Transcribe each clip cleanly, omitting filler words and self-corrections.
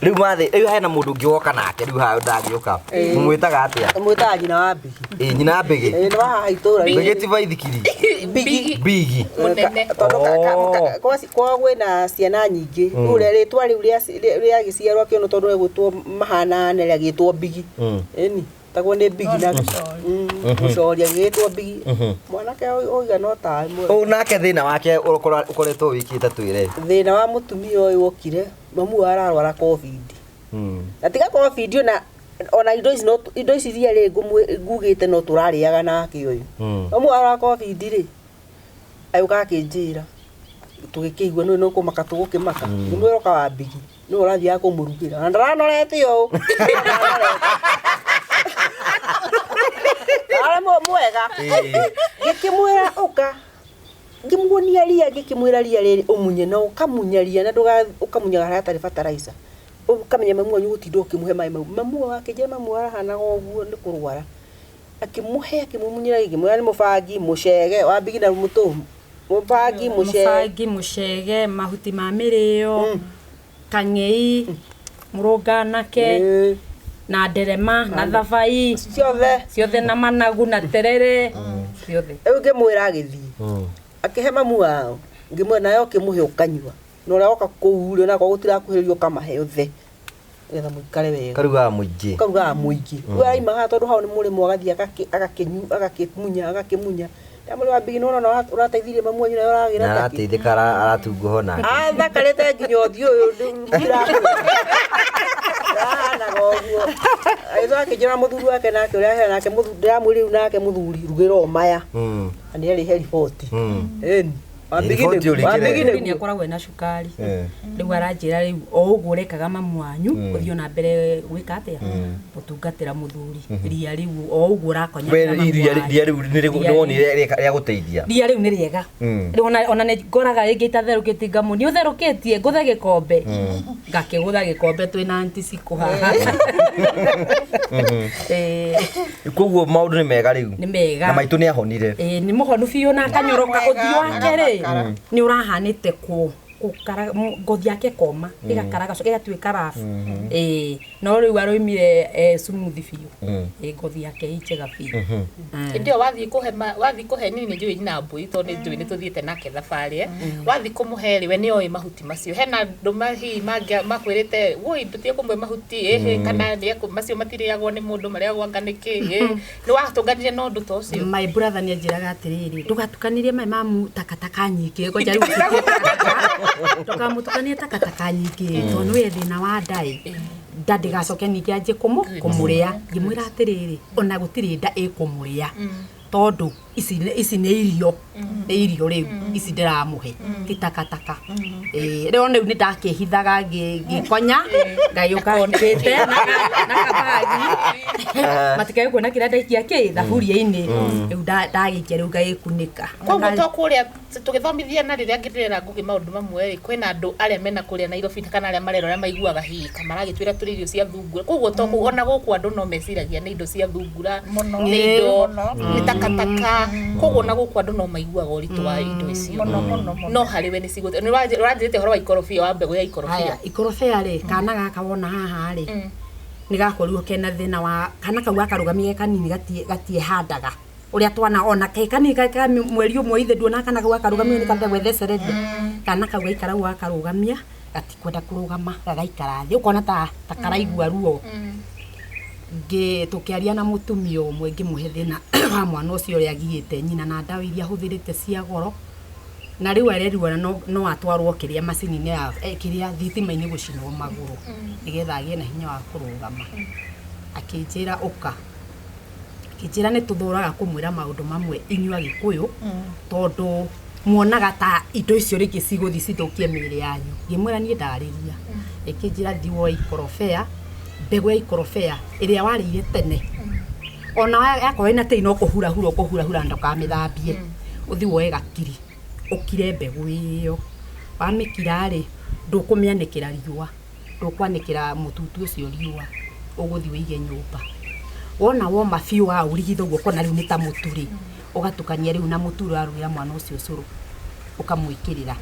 riu mathi riu hena mundu ngioka nake riu ha ndangioka mwitaga atia mwitaga nyina wa Bigi nyina Bigi ni wa itura Bigi ti vaithikiri Bigi kwa gwina ciana nyingi ure ritwa riu ria giciarwa kiono tondu egutwo mahana ne gitwo Bigi eni tagwo ni Bigi na mucoria gitwo Bigi mwanake oiga no ta nake thina wake ukoretwo wikite twire thina wa mutumia uyu okire mamu ararwara covid na tiga covid ona indo ici ria ri ngugite no turariaga nake uyu mamu ararwara covid ri ayuka akinjira tugikigwa no kumaka tugukimaka nimwiroka wa Bigi no urathia kumurugira na ndaranorete yo ale mwega gikimwira uka ngimuonia ria ngikimwira ria riri umunye no ukamunyaria na ukamunyaga hatari fertilizer ukamenya mamu wanyu gutindo kimuhe mai mamu wake je mamu arahana oguo ni kurwara akimuhe akimumunyira ngimwira ni mubangi mucege wa Bigi na mutumu mubangi mucege mahuti ma mirio kangei murunga nake na nderema na thabai ciothe na managu na terere ciothe ngimwira agithi akihe mamu wao ngimwira nayo kimuhe ukanywa no ria oka kuurio na kwa gutira kuhirio kamahe othe getha muikare wega karuga muingi uraima ha tondu hao ni muri mwagathi agakimunya Amuri wa Bigi no no urateithirie mamu wanyu nayo aragira taki. Arateithika aratunguho nake. Thakarete nginya uthio uyu ndira. Na goguo. Aizo akijira muthuri wake nake uria he nake muthuri ndiramwiri nake muthuri rugiro maya. Ani ari report. Eni. Wa Bigi ni akoragwo na cukari. Riu aranjira riu o uguo rekaga mamu wanyu uthio na mbere gwika atia utungatira muthuri ria riu o uguo rakonya ria riu ni woni ria guteithia ria riu ni riega riu ona ni ngoraga ringi tatherukiti ngamu ni utherukitie nguthe gikombe ngakigutha gikombe twina anti cikuhaha koguo maundu ni mega riu ni mega na maitu ni ahonire ni muhonu biu na kanyoroka uthio wake ri ni urahanite ku ukara ngothi yake koma igakaraga so igatuika rafu no riu aroimire smooth biu ngothi yake ichega biu ndio wathi kuhe nini njui na mbui to ni njui ni tuthiete nake thabari wathi kumuhe riwe ni oi mahuti macio hena nduma hi makwirite woi tutie kumwe mahuti kana ni macio matiriagwo ni mundu mariagwo nganiki ni watunganire no ndu to cio my brother ni njiraga atiriri ndugatukanirie mai mamu takataka nyingi ngoja riu tukamutukania takataka nyingi tondu we thina wa ndai ndandigacoke ningi anje kumuria ngimwira atiriri ona gutiri nda ikumuria tondu ici ni irio riu ici ndiramuhe ti takataka riu ni ndakihithaga ngikonya ngayuka ndite na kabagi matikaye kuona kira ndaikia ki thaburia-ini riu ndagikia riu ngayikunika koguo to kuria tugithomithia na riria ngirira ngugi maundu mamwe kwina andu aria mena kuria Nairobi kana aria marero maiguaga hihi kama maragitwira turi irio cia thungura koguo to kuona guku andu no meciragia ni indo cia thungura ni indo ni takataka koguo na guku andu no maiguaga uritu wa indo icio no hariwe ni cigute ni uranjirite horo wa ikorofia wa mbegu ya ikorofia ikorofia ri kana gaka wona haha ri ni gakorirwo kena thina wa kana kau akarugamie kanini gatie handaga uria twana ona kanini ka mweri umwe ithe nduona kana kau akarugamie ni kanda gwethecereria kana kau gaikara u akarugamia gatikwenda kurugama gagaikara thi ukona ta karaigua ruo tukiaria na mutumia umwe ngimuhe thina wa mwana ucio uria agiite nyina na ndawa iria huthirite cia goro na riu arerirwo no atwarwo kiria macini-ini ya kiria thitima-ini gucinwo maguru nigetha agie na hinya wa kurugama akinjira uka kinjira ni tuthuraga kumwira maundu mamwe inyua gikuyu tondu muonaga ta indo icio riki ciguthi cithukie miri yanyu ngimwira nie ndariria ikinjira thiwo ikorofea mbegu ya ikorofea iria warire tene ona yakwa ina tei no kuhura ndokamithambie uthi woe gakiri ukire mbegu iyo wamikira ri ndukumianikira riua ndukwanikira mututu ucio riua uguthi wige nyumba wona woma fiu wa urigitho guo kona riu ni ta muturi ugatukania riu na muturu aruira mwana ucio curu ukamwikirira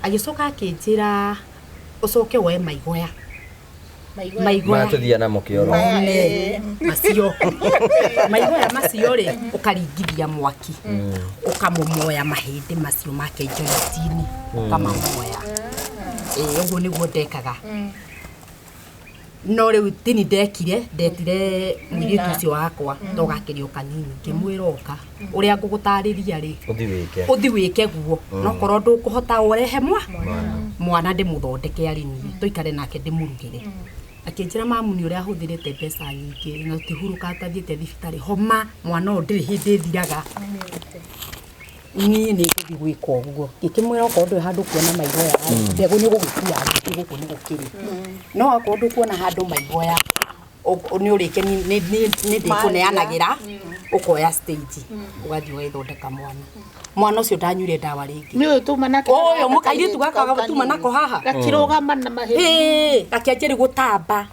agicoka akinjira ucoke woe maigoya Maigoya tuthia na mukioro macio maigoya macio ri ukaringithia mwaki ukamumoya mahindi macio make jointini ukamamoya uguo niguo ndekaga no riu tini ndetire mwiri ucio wakwa ndogakirio kanini ngimwira oka uria ngugutariria ri uthi wike guo no korwo ndukuhota urehe mwana ndimuthondeke ari ni tuikare nake ndimurugire akinjira mamuni uria ahuthirite mbeca nyingi na tihuruka tathiete thibitari homa mwana o ndiri hindi thiraga ni kuthi gwika uguo ngikimwira okorwo ndwi handu kuona maigoya ndego ni gugikuya guku ni gukiri no okorwo ndu kuona handu maigoya ni urike ni ndikuneanagira ukoya stage ugathi waithondeka mwana ucio ndanyure ndawa ringi ni uyu tuma nake uyu mukairitu gaka gatuma nako haha gakirugama na mahindi gakianjiri gutamba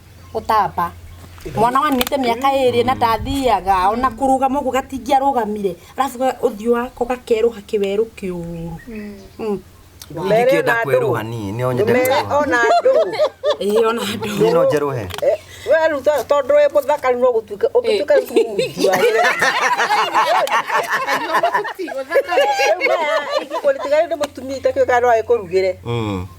mwana wanite miaka 2 na ndathiaga ona kurugama ugu gatingia rugamire arafu uthio wako gakeruha kiweru kiuru Ngikienda kweruha ni onyete ona ndu ona ndu ni no njeruhe weru tondu we muthaka no gutuika ukituika kumujua igikolitiga ndi mutumia itakio karwa ikurugire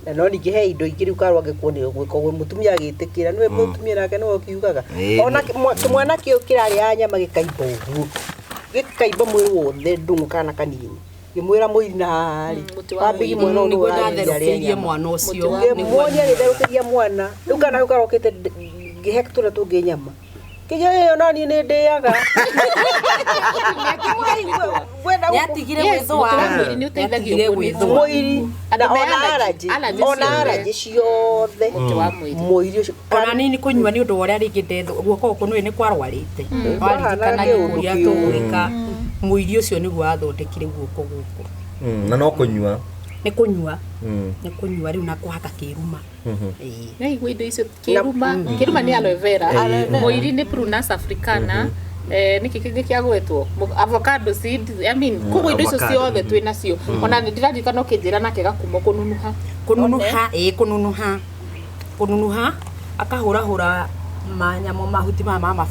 na no ningihe indo ingiri ukarwa ngikuone gwiko gwe mutumia agitikira niwe mutumia nake no kiugaga ona mwana kio kirari anyama gikaimba ugu gikaimba mwiri wothe ndungu kana kanini ngimwira muiri na hari wambigi mwana ni gwatherukirie mwana ucio mwonya ni therukiria mwana ukana ukarokete ngihektura tungi nyama kiyo nani ni ndiaga yatigire gwithwa ni uteithagio mwiri ona araji ciothe mwiri ucio ona nini kunyua ni undu uria ringi ndetho guoko kuno ni kwarwarite waririkana guria tugwika mwiri ucio ni gwathondekire guoko guku na no kunyua ni kunyua riu na kuhaka kiruma nei gwindo icio kiruma ni aloe vera mwiri ni Prunus africana niki kingi kiagwetwo avocado seed I mean kugwindo icio ciothe twina cio ona ndirarika no kinjira nake gakumo kununuha akahura manyamo mahuti mama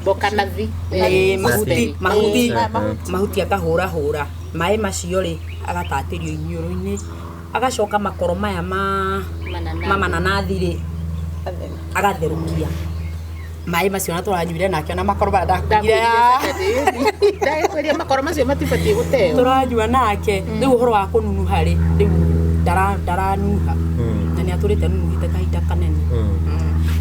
boka nathi mahuti akahura mai macio ri agatatirio iniuru-ini agacoka makoro maya mananathi ri agatherukia mai macio na turanyuire nake na makoro ndakugire ndakweria makoro macio matibatie guteo turanyua nake riu uhoro wa kununuha ri riu ndaranuha na ni aturite nunuhite kahinda kanene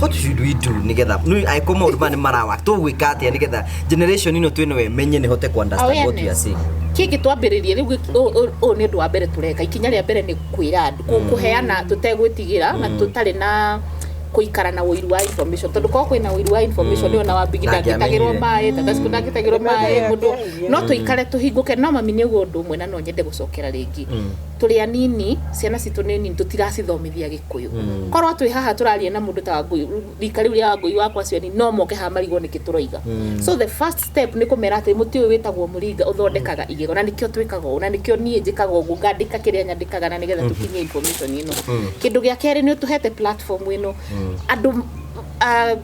what should we do nigetha nu aiko maundu mane marawa tugwika atia nigetha generation ino twino we menye ni hote ku understand what you are saying kiki twambiririe riu ni ndu wa mbere tureka ikinya ria mbere ni kwira andu kuheana tutegwitigira na tutari na kuikara na wiru wa information tondu ko kwina wiru wa information ni ona wambigida gitagirwo mai tatasiku ndagitagirwo mai mundu no tuikare tuhinguke no mami ni undu umwe na no nyende gucokera ringi turi anini ciana citu nini tutiracithomithia gikuyu korwo twi haha turaria na mundu ta ngui rika riu ria ngui wakwa ciani no moke ha marigo ni kituroiga so the first step ni kumera ati muti uyu witagwo muringa uthondekaga igego na nikio twikaga na nikio nie njikaga ugu ngandika kiria nyandikaga na nigetha tukinye information ino kindu gia keri ni tuhete platform ino andu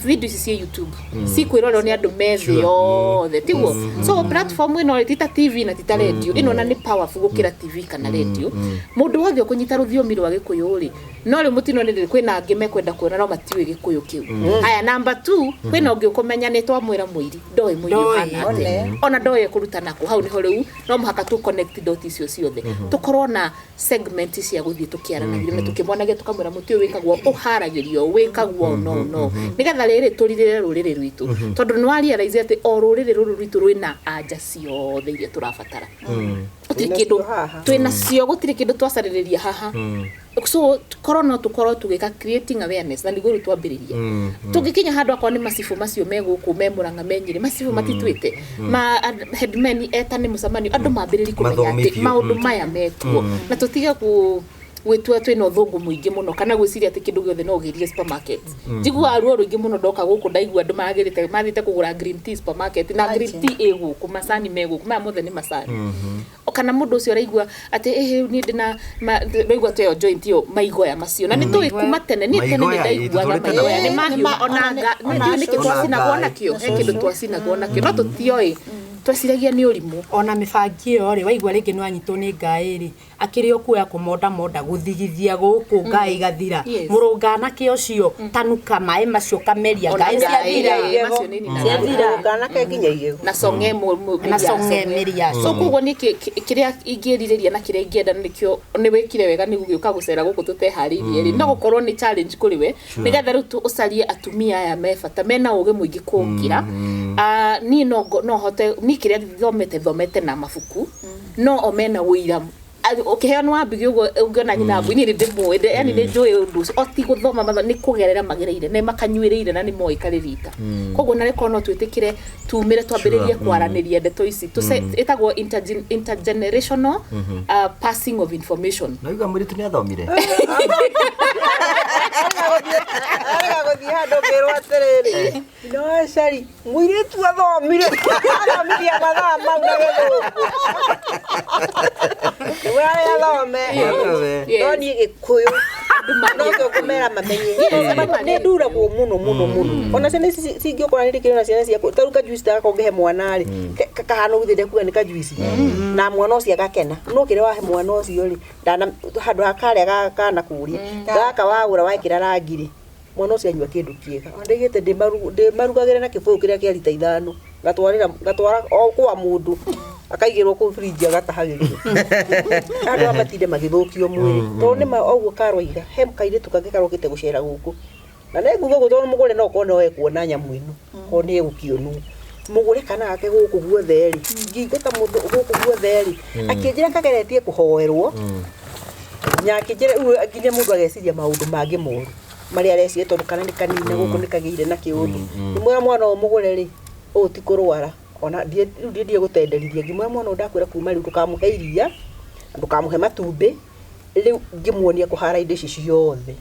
video cia YouTube si kwirorwo ni andu methi yothe tiguo so platform ino tita TV na tita radio ino na ni powerful gukira TV kana radio mundu wothe ukunyita ruthiomi rwa gikuyu ri no ri mutino ni kwina ngime kwenda kuona no matiwe gikuyu kiu haya number 2 kwina ungi ukumenya ni twamwira mwiri ndoe mwiri hana ona ndoe kurutana ku hau ni ho riu no muhaka tu connect dot icio ciothe tukorwo na segment cia guthie tukiaranagira na tukimwonagia tukamwira muti wikagwo uharagirio wikagwo no nigetha riri turirire ruriri rwitu tondu ni wari realize ati o ruriri ruru rwitu rwina anja ciothe iria turabatara gutiri kindu twina cio gutiri kindu twacariria haha so korona tukorwo tugika creating awareness na niguo twambiriria tugikinya handu akwa ni masifu macio meguku memuranga menyire masifu matitwite ma headmen eta ni musamanio andu mambiriri kumenya ati maundu maya mekuo na tutiga ku wetu twina uthungu muingi muno kana gwiciria ati kindu giothe no girie supermarket njigua aruo ruingi muno ndoka guku ndaigua andu magirite mathite kugura green tea supermarket na green tea egu ku masani megu kuma mothe ni masani kana mundu ucio araigua ati ni ndina raigua to joint yo maigoya macio na ni tui kuma tene ni tene ni ndaiguaga maigoya ni mahiu onanga ni kitwacinagwo nakio he kindu twacinagwo nakio no tutioi twaciragia ni urimu ona mibangi yo ri waigua ringi no anyitwo ni ngai ri akiri okuya kumonda guthigithia guku ngai gathira murungana ke ucio tanuka mai macio kameria ngai ciathira kana ke nginya igego na songe meria so kugo ni kiria ingiririria na kiria ingienda nikio ni wikire wega ni gugiuka gucera guku tuteharirie ri no gukorwo ni challenge kuri we nigetha ru ucarie atumia aya mebata mena uge muingi kukira ni no hote ni kiria thomete na mafuku no omena wira ukihano wambigi ugo ungiona nyina mbu ni ndimwende yani ni joy undu oti guthoma matho ni kugerera magereire ne makanyuireire na ni moikaririta koguo na reko no twitikire tumire twambiririe kwaraniria ndeto ici itagwo intergenerational passing of information na iga muri tunia thomire arega guthii handu ngirwo atiriri no cari mwire tu athomire athomithia mathaa mau na githuku wale athome no ni gikuyu no kumera mamenye ne dura ko muno ona ciana cingĩokora nĩ kĩrĩ na ciana ciaku taruka juice ta kongehe mwana rĩ kahana uthinde kuga nĩ ka juice na mwana ũcio agakena no kĩrĩ wahe mwana ũcio rĩ ndana handũ hakarĩa kana kũria gaka wagũra wekĩra rangi rĩ mwana ũcio anyua kĩndũ kĩega ndigĩte ndĩmarugagĩre na kĩbũyũ kĩrĩa kĩa lita 5 gatwara o kwa mũndũ akaigirwo ku fridge agatahagĩrio andũ amatinde magithũkio mwĩrĩ to nĩ oguo karoiga hem kaire tukangĩkarwo gĩte gũcera gũkũ na nĩ nguga gũtwarwo mũgũre no kone we kuona nyamũ ĩno ko nĩ gũkĩonwo mũgũre kana gake gũkũ guothe rĩ ngĩngũta mũndũ gũkũ guothe rĩ akĩnjĩra kageretie kũhoerwo nyakĩnjĩra nginya mũndũ ageciria maũndũ mangĩ moru marĩa arecire tondũ kana nĩ kanine gũkũ nĩ kagĩire na kĩũndũ nĩ mwana o mũgũre rĩ o ti kũrwara ona ndie gutenderithia ngimwe mwana ndakwira kuma riu tukamuhe iria ndukamuhe matumbĩ riu ngimuonia kuhara indo ici ciothe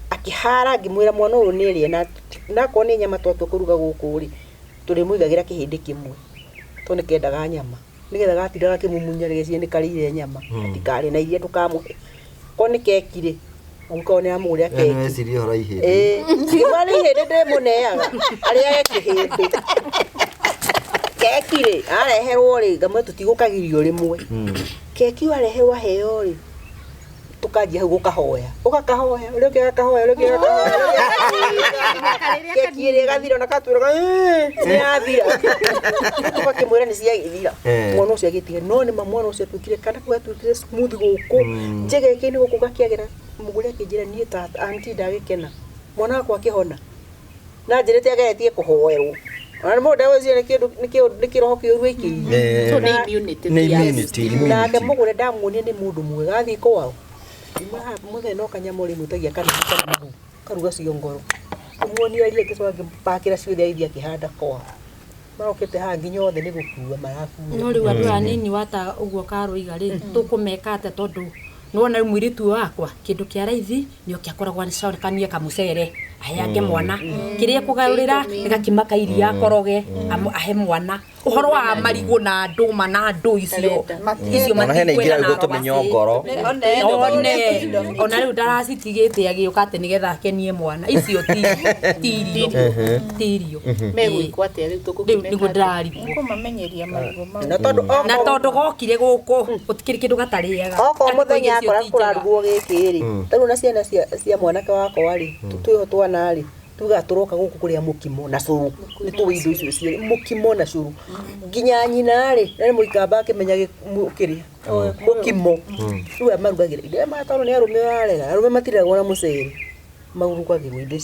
akihara ngimwira mwana uyu ni ria na ko ni nyama twatwo kuruga guku ri turi muigagira kihindi kimwe to ni kendaga nyama nigetha gatiraga kimumunya rĩgĩcie nĩ karĩire nyama tikari na iria tukamuhe ko ni kekire onko ni amũria keki ene cirio hora ihindi ngimwana ihindi ndimuneaga aria ekihindi keki ri areherwo ri ngamwe tutigũkagirio rimwe keki areherwo heo ri tukanjia hau gukahoya ukakahoya uri ukakahoya uri ukakahoya keki ri gathira na katwira ni athira tukakimwira ni ciagithira mwana ucio agitige no ni mwana ucio twikire kana kwa twikire smooth guku njege ni guku gakiagira mugure akijira ni ta anti ndagikena mwana wakwa akihona na njirite ageretie kuhoerwo ana mo dawa cia nĩ kĩroho kĩũru ikĩire so nĩ immunity na ke mũgũre ndamuonia nĩ mũndũ mwega athi kwao mũthenya no kanyamũ ri mutagia kana karuga ciongoro muonia ria kĩcoa ngĩpakĩra ciothe aithia kĩhanda kwao marokete ha nginya othe nĩ gũkua marakuua no rĩu andũ anini wata ũguo karoiga rĩ tũkũmeka atĩa tondũ nona mwiritu wakwa kindu kĩa raithi nĩo kĩakoragwo nĩcorekanie kamucere aheage mwana kĩrĩa kũgarũrĩra gĩgakimaka iria akoroge ahe mwana uhoro wa marigo na ndũma na ndũ icio matikwenda na tũmenyo ngoro ona rĩu ndaracitigĩte agĩũka atĩ nĩgetha akenie mwana icio tirio megwĩkwo atĩa rĩu tũkũmenya nĩguo ndĩrarigwo kũmamenyeria marigo mau na tondũ gokire gũkũ gũtikĩrĩ kĩndũ gatarĩaga oko mũthenya akora kũrarugwo gĩkĩ rĩ tarũ na ciana cia mwanake wakwa rĩ twĩho twana rĩ tuga turoka guku kuria mukimo na curu ni tuwe indo icio cie mukimo na curu nginya nyina ri na muikamba akimenya kiria mukimo tu amarugagira ide mataro ni arume arega arume matiragwo na mucere magurugagirwo indo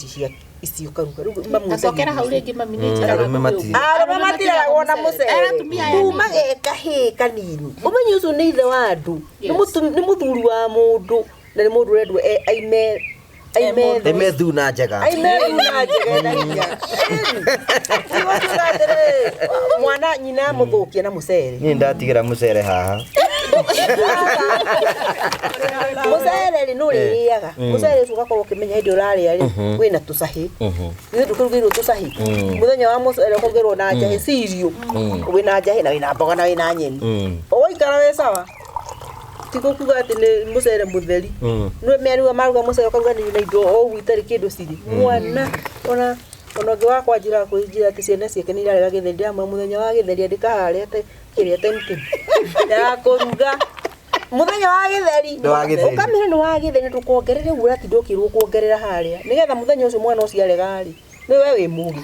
icio karuga macokera hau rĩngĩ mami nĩ njĩra arume matiragwo na mucere tuma gekahi kanini umenye ucio ni ithe wa andu ni muthuri wa mundu na ni mundu redwo Aime thuna njega na hinya mwana nyina muthukia na mucere ni ndatigira mucere haha mucere ri no riaga mucere ucio gakorwo kimenya hindi uraria ri wina tucahi ni tukurugirwo tucahi muthenya wa mucere kugerwo na njahi cirio wina njahi na wina mboga na wina nyeni Waikara we sawa. Tiko kuga ati ni mucere mutheri. No meruga maruga mucere karuga ni indo o gwitari kindu ciri. Mwana ona ngi wakwa njira kujira ati ciana ciake ni irarega githeri amwe muthenya wa githeri ndikahare ate kiria temte. Ya kuruga muthenya wa githeri. Ukamira ni wa githeri tukongerere ura ti ndokirwo kuongerera haria. Nigetha muthenya ucio mwana ucio arega ari. Ni we wi mugi.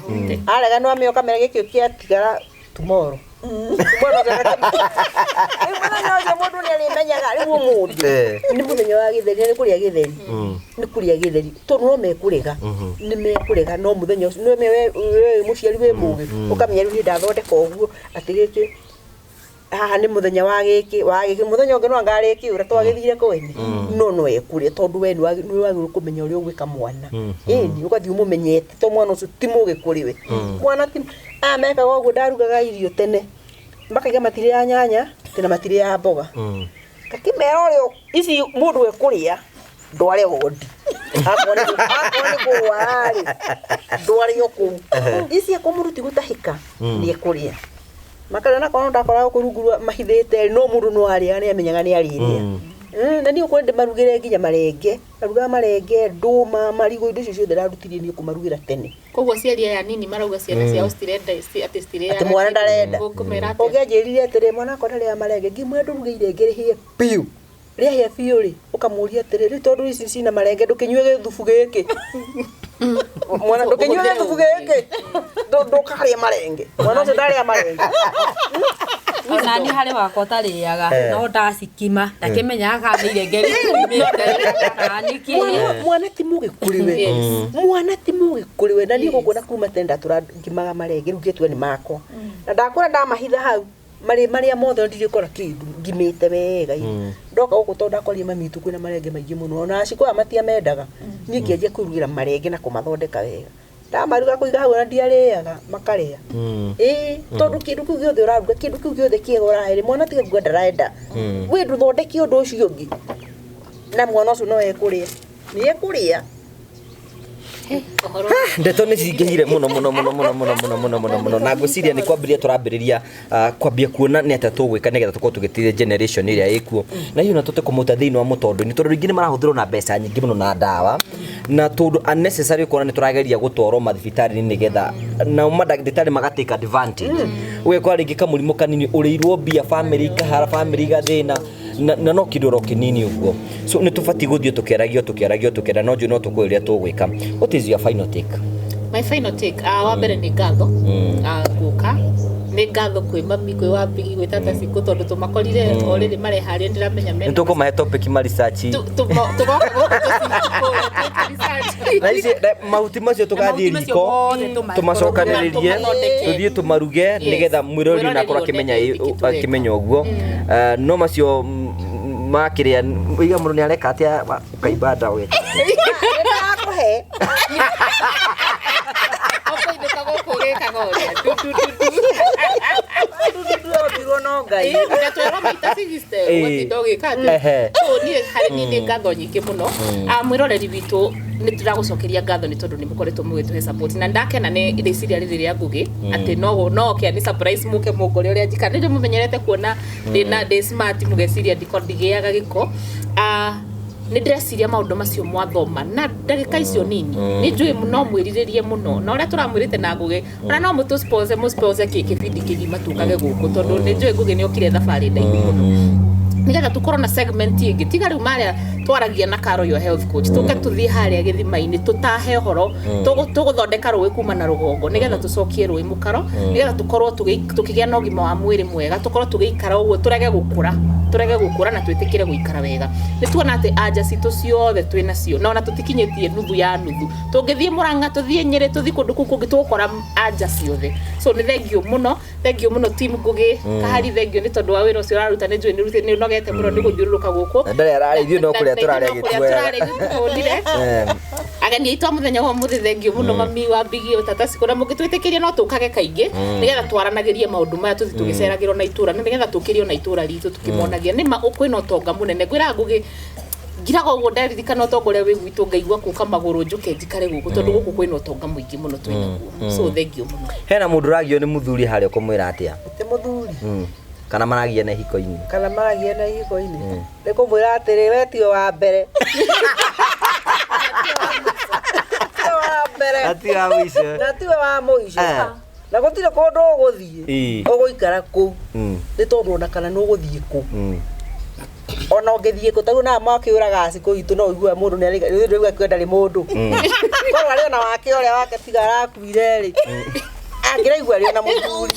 Arega no ameo kamera gikio kia tigara tomorrow. Mwana gaka. Mwana ucio mundu ni alimenyaga ari umundi. Ni muthenya wa githeri ni kuria githeri. Ni kuria githeri. To no mekurega. Ni mekurega no muthenya ucio no me we muciari we mugi. Ukamenya ri ndathondeka uguo atigiki haha ni muthenya wa giki muthenya ungi no ngariki ura twagithire kwene no ekure tondu we ni wagirwo kumenya uri ugwika mwana ni ugathi umumenyete to mwana ucio ti mugi kuri we mwana ti ameka gogo ndarugaga irio tene makaiga matire ya nyanya tena matire ya mboga kakimera rio ici mundu ekuria ndware godi akone kuwari ndware yoku ici akomuruti gutahika ni ekuria makana na kono ndakora kurugurwa mahithete no mundu no ari ani amenyaga ni ariria na ni ukwende marugire nginya marenge aruga marenge nduma marigo indo icio ndararutirie ni kumarugira tene koguo ciari ya nini marauga ciana cia Australia ati stirea ati mwana ndarenda ongejerire atire mwana akona ria marenge ngimwe ndurugire ngirihie piu ria hia piu ri ukamuria atire ri tondu ici cina marenge ndukinywe githubu giki mwana ndukinywe githubu giki ndukaria marenge mwana ucio ndaria marenge ona ni hari wakwa tariaga no ndacikima ndakimenyaga kana irengeri niki mwana ti mugi kuriwe mwana ti mugi kuriwe na ni gukuna kuma tenda turangimaga marenge rugetwe ni makwa na ndakura ndamahitha hau maria mothe ndirikora kindu ngimite wega ndoka guku to ndakorie mamitu kwina marenge maingi muno na acikoya matia mendaga ni ngianjia kurugira marenge na kumathondeka wega ndamaruga kuiga hau na ndiariaga makaria tondu kindu kiu giothe uraruga kindu kiu giothe kiega uraheri mwana tiga kuga ndarenda we nduthondeki undu ucio ungi na mwana ucio no ekuria ni ekuria ndeto ni cingihire muno na ngwiciria ni kwambiria turambiriria kwambia kuona ni ata tugwika nigetha tukorwo tugitithia generation iria ikuo na hiyo na tute kumuta thiini wa mutondo ni tondu ringi ni marahuthirwo na mbeca nyingi muno na ndawa na tondu unnecessary kuona ni turageria gutwarwo mathibitari nigetha na madagitari magatake advantage we kwa ringi kamurimo kanini urirwo bia family ikahara family gathina na no kidoro kinini uguo so ni tufati guthio tukeragia no nju no tukwiria tugwika what is your final take? My final take wa mbere ni ngatho guka ni ngatho kwi mami kwi wa bigi gwi tata ciku tondu tumakorire already mareharia ndiramenya mena nitukumahe topic ma research na ici mahuti macio tugathie riko tumacokaniririe tuthie tumaruge nigetha mwirori na akora kimenya uguo no macio makiria iga mundu ni areka atia ukaimba ndawa ndakuhe no ngai ngatwera maita system watidoge kate so ni hari ni ngatho nyingi muno mwiroreri witu ni turagucokeria ngatho ni tondu ni mukoretwo mugituhe support na ndakena ni riciria riria ngugi ati no kia ni surprise muke mugore uria njika ni mumenyerete kuona ndina de smart mugeciria ndigiaga giko ni ndreciria maundu macio mwathoma na ndagika icio nini ni njui muno mwiriririe muno na uria turamwirite na ngugi ona no mutu sponsor kibindi kigima tukage guku tondu ni njui ngugi ni okire thabari ndaihu muno nigetha tukorwo na segment ingi tiga riu maria twaragia na Karo your health coach tuke tuthie haria githima-ini tutahe horo tuguthondeka rui kuma na rugongo nigetha tucokie rui mukaro nigetha tukorwo tukigia na ugima wa mwiri mwega tukorwo tugiikara uguo turege gukura na twitikire guikara wega ni tuona ati anja citu ciothe twina cio na ona tutikinyitie nuthu ya nuthu tungithie Murang'a tuthie Nyeri tuthie kundu kungi tukora anja ciothe so ni thengio muno team Ngugi Kahari thengio ni tondu wa wira ucio uraruta ni njui ni nogete muno ni guthiururuka guku ndare araithio no kuria turaria gitwera agani itwa muthenya wa muthi thengio muno mami wa bigi tata cikora mugitwitikiria no tukage kaingi nigetha twaranagirie maundu maya tuthi tugiceragirwo na itura nigetha tukirio na itura ritu tukimonagia ni ma kwina utonga munene gwira Ngugi ngiraga uguo ndaririkana utongoria wi gwitu ngaigua kuka maguru njuke njikare guku tondu guku kwina utonga muingi muno twina so thengio muno hena mundu ragio ni muthuri haria kumwira atia te muthuri kana maragia na hiko-ini kana maragia na hiko-ini nĩ kũmwĩra atĩrĩ we tiwe wa mbere ati wa mũico na tiwe wa mũico na gũtirĩ kũndũ ũgũthiĩ ũgũikara kũu nĩ tondũ ona kana nĩ ũgũthiĩ kũ ona ũngĩthiĩ kũ tarĩu na makĩũraga acikũ itũ no ũigue mũndũ nĩ arĩga kwenda rĩ mũndũ korwo arĩ ona wake ũrĩa wake tiga arakuire rĩ angĩraigua arĩ ona mũthuri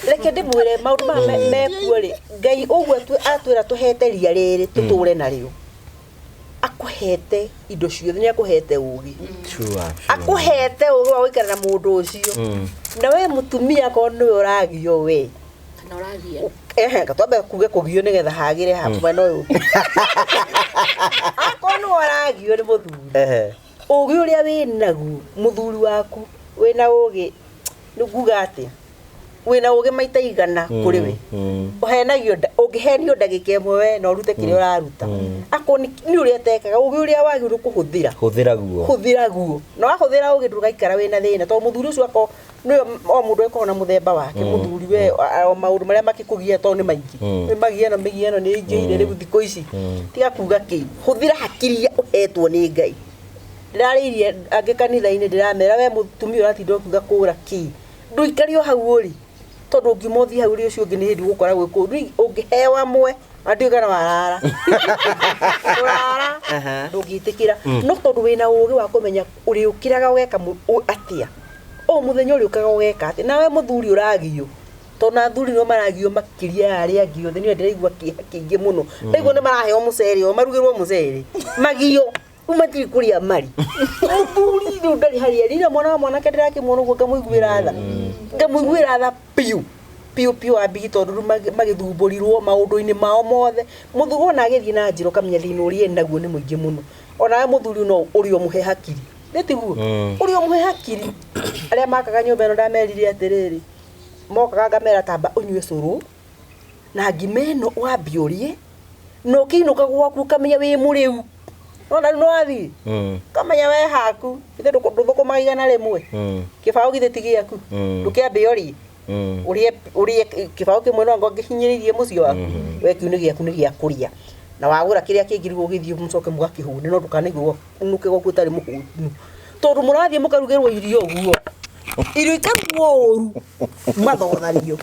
reke ndĩmwĩre maũndũ maya mekuo rĩ Ngai ũguo atwĩra tũhete ria rĩrĩ tũtũre narĩo akũhete indo ciothe nĩ akũhete ũgĩ akũhete ũgĩ wa gũikara na mũndũ ũcio na we mũtumia korwo nĩwe ũragio we kana ũragia gatwambe kuge kũgio nĩgetha hagĩre hapo mwena ũyũ akorwo nĩwe ũragio nĩ mũthuri ũgĩ ũrĩa wĩnaguo mũthuri waku wĩna ũgĩ nĩnguga atĩa wĩna ũgĩ maita igana kũrĩ we ũhenagio ũngĩhenio ndagĩka ĩmwe we na ũrute kĩrĩa ũraruta akorwo nĩ ũrĩa tekaga ũgĩ ũrĩa wagĩrĩirwo hũthĩra guo na wahũthĩra ũgĩ ndũgaikara wĩna thĩna tondũ mũthuri ũcio akorwo nĩwe o mũndũ akorwo na mũthemba wake mũthuri we maũndũ marĩa makĩkũgia tondũ nĩ maingĩ nĩ magiano mĩgiano nĩ ingĩire rĩu thikũ ici tiga kuga kĩ hũthĩra hakiri iria ũhetwo nĩ Ngai ndĩrarĩirie angĩ kanitha-inĩ ndĩramera we mũtumia ũratinda ũkiuga kũra kĩ ndũikari o hau ũrĩ tondũ ũngĩmothi hau ũrĩ ũcio ũngĩ nĩ hĩndĩ gũkora gwĩkũ ũngĩheo amwe atuĩka na warara ndũngĩtĩkĩra no tondũ wĩna ũgĩ wa kũmenya ũrĩũkĩraga ũgeka atĩa o mũthenya ũrĩũkaga ũgeka atĩa nawe mũthuri ũragio tondũ na athuri no maragio makĩria ya arĩa angĩ othe nĩwe ndĩraigua kĩeha kĩingĩ mũno ndaigua nĩ maraheo mũcere o marugĩrwo mũcere magio umatiri kuria mari mũthuri rĩu ndarĩ harĩa rĩra mwana wa mwanake ndĩrakĩmuona ũguo ngamũiguĩra tha piu ambigi tondũ magĩthumbũrirwo maũndũ-inĩ mao mothe mũthuri ona agĩthiĩ na njĩra ũkamenya thĩna ũrĩa naguo nĩ mũingĩ mũno onawe mũthuri no ũrĩ mũhe hakiri nĩ tiguo ũrĩ mũhe hakiri arĩa makaga nyũmba ĩno ndamerire atĩrĩrĩ mokaga ngamera tamba ũnyue cũrũ na ngima ĩno wambie ũrĩe na ũkĩinũka gwaku ũkamenya wĩ mũrĩu ona no athi kamenya we haku ithe ndũthũkũmaga igana rĩmwe kĩbaũ githĩ ti gĩaku ndũkĩambia ũrĩe kĩbaũ kĩmwe no ngĩhinyĩrĩirie mũciĩ waku we kiu nĩ gĩaku nĩ gĩa kũrĩa na wagũra kĩrĩa kĩngĩ rĩu ũgĩthiĩ mũcoke mũgakĩhũne no ndũkanaigua ũnũke gwaku ũtarĩ mũhũnu tondũ mũrathiĩ mũkarugĩrwo irio ũguo irio ikarugwo ũru mathothario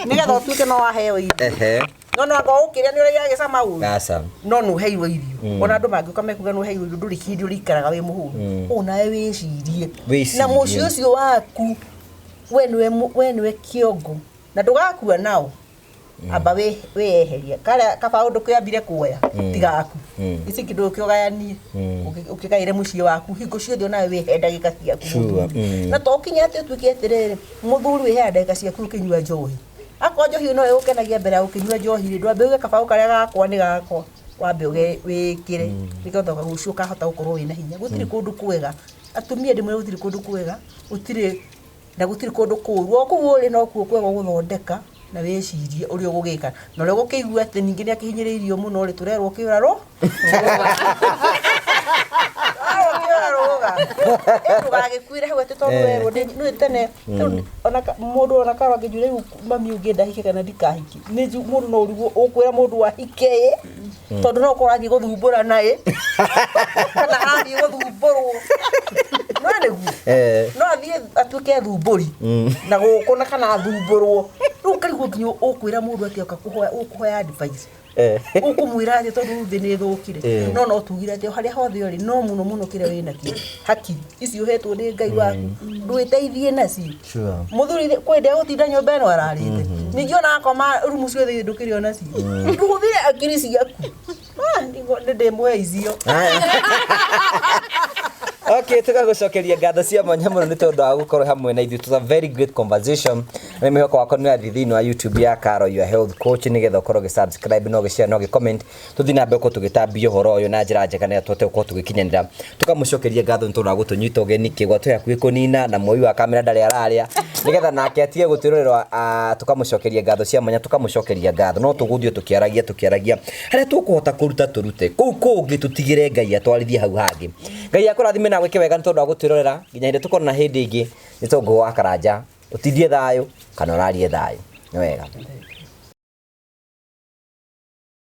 nĩgetha ũtuĩke no waheo irio no no akorwo ũkĩrĩa nĩ ũrĩa gĩcama ũru no nĩ ũheirwo irio ona andũ mangĩũka mekuga nĩ ũheirwo irio ndũrĩ hĩndĩ ũrĩikaraga wĩ mũhũnu onawe wĩcirie na mũciĩ ũcio waku we nĩwe kĩongo na ndũgakua nao amba wĩyeheria karĩa kabaũ ndũkĩambire kuoya tigaku ici kĩndũ ũkĩogayanie ũkĩgaĩre mũciĩ waku hingo ciothe onawe wĩhe ndagĩka ciaku na to ũkinye atĩ ũtuĩke atĩrĩrĩ mũthuri wĩhe ndagĩka ciaku ũkĩnyua njohi akorwo njohi no ĩgũkenagia mbere ya gũkĩnyua njohi ndwambe uge kabaũ karĩa gakwa nĩ gakwa wambe wĩkĩre nĩgetha ũcio ũkahota gũkorwo wĩna hinya gũtirĩ kũndũ kwega atumia ndĩmwe gũtirĩ kũndũ kwega gũtirĩ na gũtirĩ kũndũ kũũru o kũu ũrĩ no kuo kwega gũthondeka na wĩcirie ũrĩa ũgũgĩka na ũrĩa ũgũkĩigua atĩ ningĩ nĩ akĩhinyĩrĩirio mũno rĩ tũrerwo kĩũrarwo ndũgagĩkuire hau atĩ tondũ werwo nĩ tene ona mũndũ ona karwa angĩnjũria rĩu mami ũngĩ ndahike kana ndikahiki nĩ mũndũ no ũrigwo ũkwĩra mũndũ ahike tondũ no ũkorwo athiĩ gũthumbũra naĩ kana athiĩ gũthumbũrwo no nĩguo no athiĩ atuĩke thumbũri na gũkũ na kana athumbũrwo rĩu karigwo nginya ũkwĩra mũndũ atĩ ũkũhoya advice ũkũmwĩra atĩ tondũ thĩ nĩ thũkire no tugire atĩ harĩa hothe ũrĩ no mũno kĩrĩa wĩnakĩo hakiri ici ũhetwo nĩ Ngai waku ndwĩteithie nacio mũthuri kwende gũtinda nyũmba ĩno ararĩte ningĩ ona akoma rumu ciothe ndũkĩrĩ onacio ndũhũthĩre akiri ciaku nĩ ndĩmwe icio Okay, tukagucokeria ngatho cia mwanya mũno nĩ tondũ wa gũkorwo hamwe na ithuĩ. It was a very great conversation. Na mĩhoko wakwa nĩ athi thĩinĩ wa YouTube ya Caro Your Health Coach nĩgetha ũkorwo ũgĩ-subscribe no ũgĩ-share no ũgĩ-comment. Tũthiĩ na mbere gũkorwo tũgĩtambia ũhoro ũyũ na njĩra njega nĩgetha tũhote gũkorwo tũgĩkinyanĩra. Tũkamũcokeria ngatho nĩ tondũ wa gũtũnyita ũgeni kĩgwatũ yaku gĩkũnina na mũi wa kamera ndarĩ ararĩa nĩgetha nake atige gũtũrorerwa. Tũkamũcokeria ngatho cia mwanya, tũkamũcokeria ngatho no tũgũthiĩ tũkĩaragia harĩa tũkũhota kũruta tũrute kũu kũngĩ tũtigĩre Ngai atwarithie hau hangĩ. Ngai akũrathime na gwĩke wega nĩ tondũ wa gũtwĩrorera nginya hĩndĩ tũkorwo na hĩndĩ ĩngĩ. Nĩ Tongo wa Karanja, ũtithie thayũ kana ũrarie thayũ. Nĩ wega.